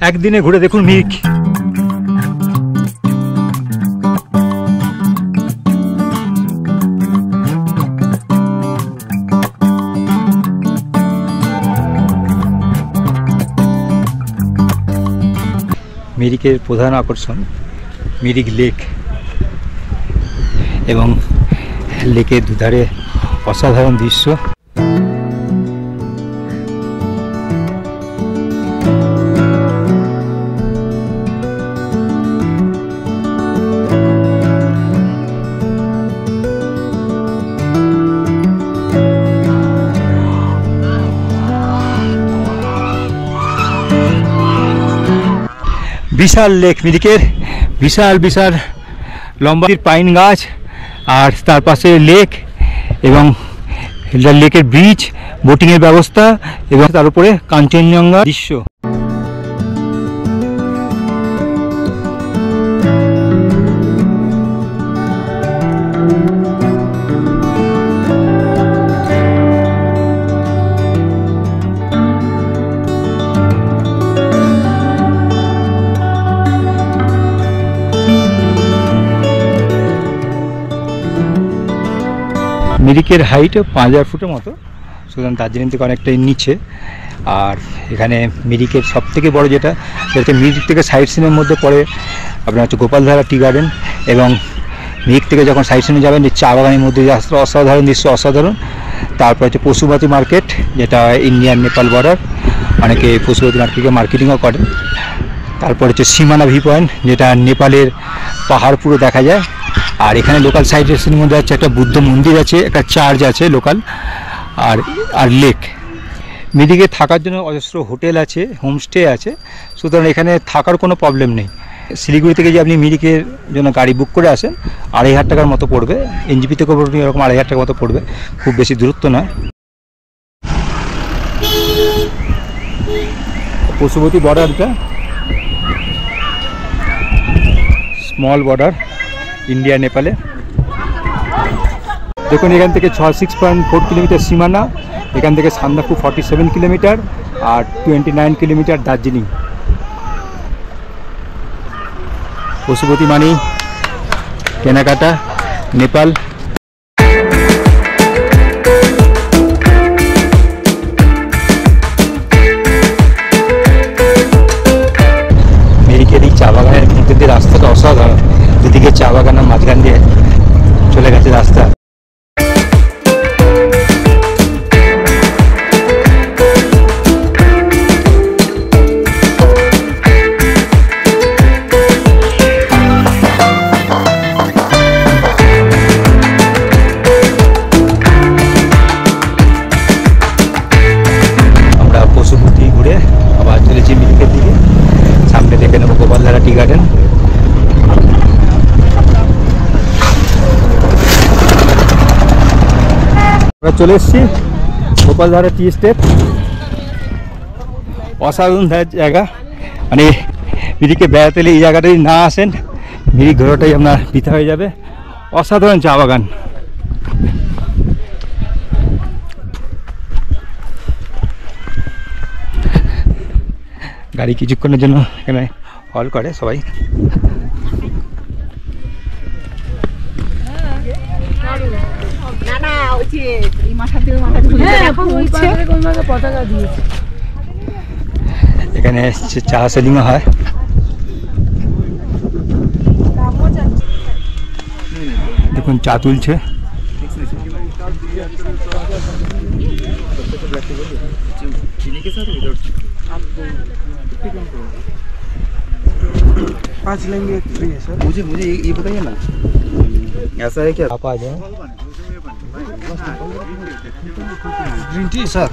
একদিনে ঘুরে দেখুন মিরিক। মিরিকের প্রধান আকর্ষণ মিরিক লেক এবং লেকের দুধারে অসাধারণ দৃশ্য। বিশাল লেক মিরিকের, বিশাল বিশাল লম্বা পাইন গাছ, আর তার পাশে লেক এবং লেকের ব্রিজ, বোটিংয়ের ব্যবস্থা এবং তার উপরে কাঞ্চনজঙ্ঘা দৃশ্য। মিরিকের হাইট 5000 ফুটের মতো, সুতরাং দার্জিলিং থেকে অনেকটাই নিচে। আর এখানে মিরিকের সব থেকে বড় যেটা মিরিক থেকে সাইড সিনের মধ্যে পড়ে আপনার হচ্ছে গোপালধারা টি গার্ডেন, এবং মিরিক থেকে যখন সাইড সিনে যাবেন যে চা বাগানের মধ্যে আসলে অসাধারণ দৃশ্য, অসাধারণ। তারপর হচ্ছে পশুপতি মার্কেট, যেটা ইন্ডিয়ান নেপাল বর্ডার, অনেকে পশুপতি মার্কেটকে মার্কেটিংও করেন। তারপর হচ্ছে সীমানা ভি পয়েন্ট, যেটা নেপালের পাহাড় পুরো দেখা যায়। আর এখানে লোকাল সাইটের মধ্যে আছে একটা বুদ্ধ মন্দির আছে, একটা চার্চ আছে লোকাল, আর লেক। মিরিকে থাকার জন্য অজস্র হোটেল আছে, হোমস্টে আছে, সুতরাং এখানে থাকার কোনো প্রবলেম নেই। শিলিগুড়ি থেকে যে আপনি মিরিকের জন্য গাড়ি বুক করে আসেন 2500 টাকার মতো পড়বে, এনজিপি থেকে এরকম 2500 টাকার মতো পড়বে, খুব বেশি দূরত্ব নয়। পশুপতি বর্ডারটা স্মল বর্ডার ইন্ডিয়া নেপালে। দেখুন এখান থেকে 6.4 কিলোমিটার সীমানা, এখান থেকে সান্দাকফু 47 কিলোমিটার, আর 29 কিলোমিটার দার্জিলিং। পশুপতি মানি কেনাকাটা নেপাল। মিরিকের এই চা বাগানের মধ্যে দিয়ে রাস্তাটা অসাধারণ, দুদিকে চা বাগানের মাঝখান দিয়ে চলে গেছে রাস্তা। আমরা পশুপতি ঘুরে আবার চলেছি মিরিকের দিকে, সামনে দেখে নেবো গোপালধারা টি গার্ডেন। আমরা চলে এসেছি গোপালধারা টি এস্টেট, অসাধারণ জায়গা। মানে মিরিকে বেড়াতে এলে এই জায়গাটাই না আসেন, মিরিক ঘোরাটাই আপনার বৃথা হয়ে যাবে। অসাধারণ চা বাগান। গাড়ি কিছুক্ষণের জন্য এখানে হল করে সবাই। এখানে চা সেলিং হয়। দেখুন চা তুলছে। पाँच लेंगे एक फ्री है सर। मुझे ये बताइए ना, ऐसा है क्या? आप आ जाए। Green tea sir.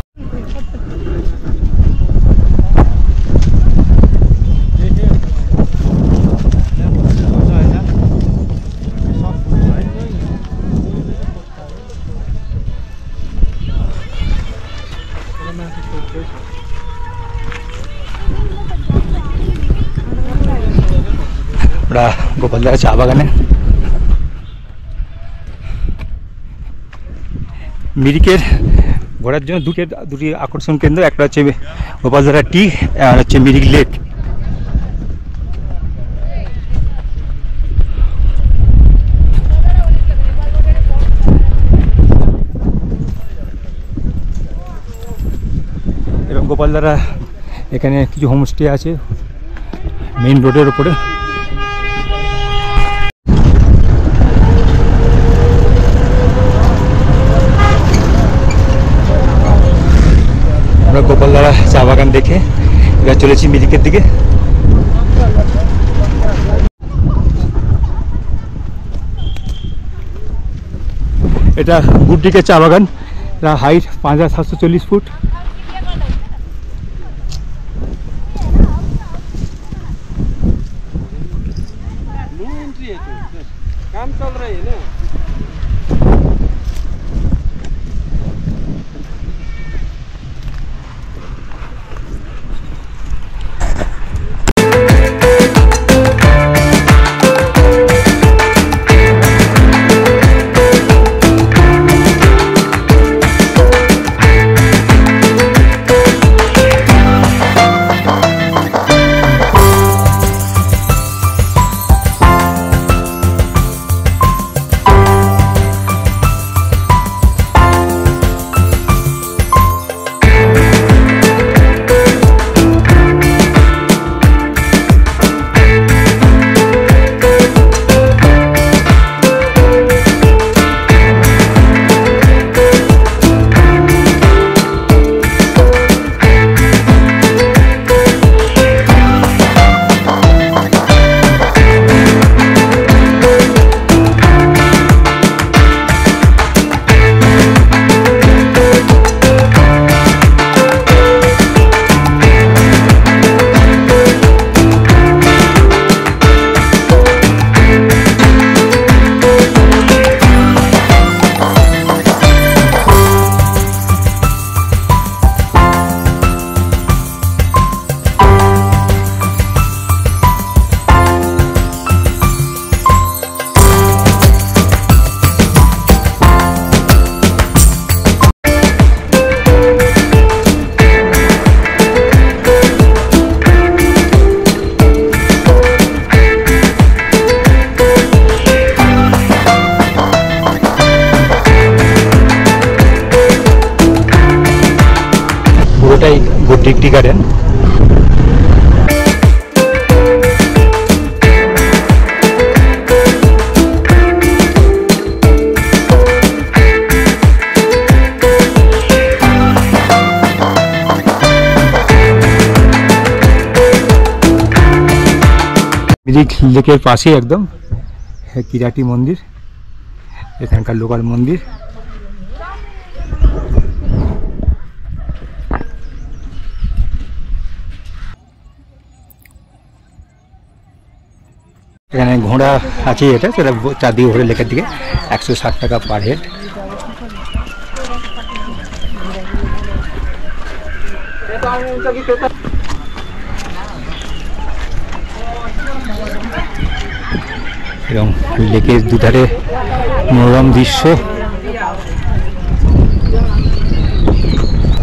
আমরা গোপালধারা চা বাগানে। মিরিকের ঘোরার জন্য দুটি আকর্ষণ কেন্দ্র, একটা হচ্ছে গোপালধারা টি আর হচ্ছে মিরিক লেক। গোপালধারা এখানে কিছু হোমস্টে আছে মেইন রোডের উপরে। আমরা গোপালধারা চা বাগান দেখে এবার চলেছি মিরিকের দিকে। এটা গুড্ডিকের চা বাগান, এটা হাইট 5740 ফুট। काम चल रहा है ना। পুরোটাই গুড্ডিক টি গার্ডেন। মিরিক লেকের পাশেই একদম কিরাটি মন্দির, এখানকার লোকাল মন্দির। এখানে ঘোড়া আছে, এটা সেটা চারদিকে ঘুরে লেকের দিকে 160 টাকা পার হেড। এবং লেকের দুধারে মনোরম দৃশ্য।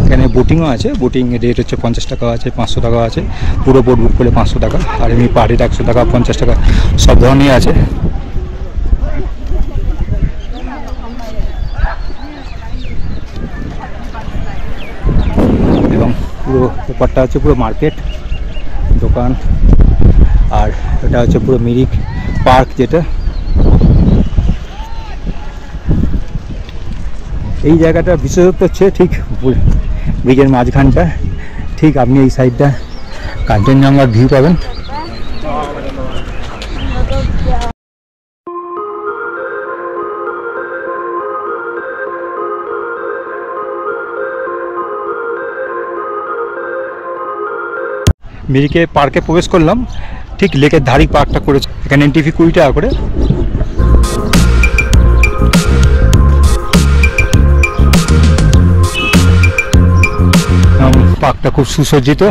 এখানে বোটিংও আছে, বোটিং রেট হচ্ছে 50 টাকা আছে, 500 টাকা আছে, পুরো বোট বুক করলে 500 টাকা, আর এমনি পার হেড 100 টাকা, 50 টাকা, সব ধরনের আছে। এবং পুরো ব্যাপারটা হচ্ছে পুরো মার্কেট দোকান, আর এটা হচ্ছে পুরো মিরিক পার্ক, যেটা এই জায়গাটা বিশেষত্ব হচ্ছে ঠিক ব্রিজের মাঝখানটা, ঠিক আপনি এই সাইডটা কাঞ্চনজঙ্ঘার ভিউ পাবেন। মিরিকে পার্কে প্রবেশ করলাম, ঠিক লেকের ধারি পার্কটা করেছে। এখানে এন্ট্রি ফি 20 টাকা করে। পার্কটা খুব সুসজ্জিত।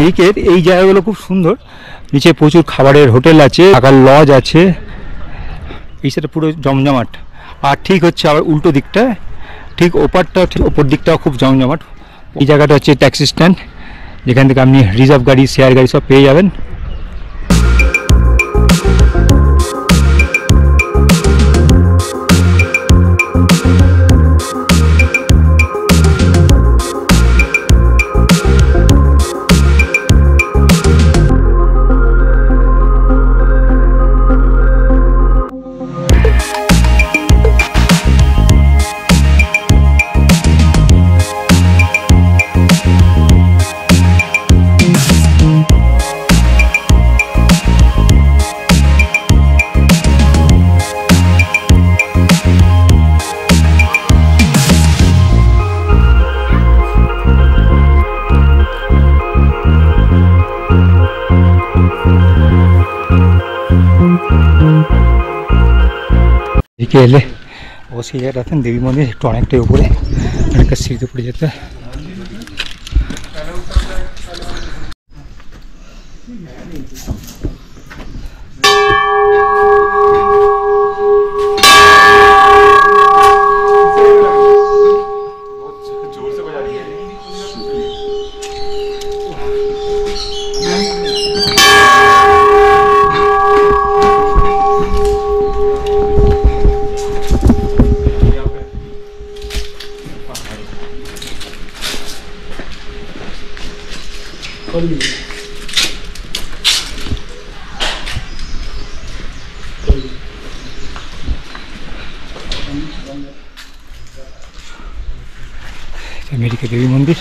মিরিকের এই জায়গাগুলো খুব সুন্দর, নিচে প্রচুর খাবারের হোটেল আছে, থাকার লজ আছে, এই সাইডে পুরো জমজমাট। আর ঠিক হচ্ছে আবার উল্টো দিকটা, ঠিক ওপারটা, ঠিক ওপর দিকটাও খুব জমজমাট। এই জায়গাটা হচ্ছে ট্যাক্সি স্ট্যান্ড, যেখান থেকে আপনি রিজার্ভ গাড়ি, শেয়ার গাড়ি সব পেয়ে যাবেন। এদিকে এলে অবশ্যই জায়গাটা আছেন দেবী মন্দির, একটু অনেকটাই উপরে, অনেকটা সিঁড়িতে পড়ে যেতে। মেরিকে দেবী মন্দির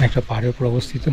একটা পাহাড়ের উপর অবস্থিত।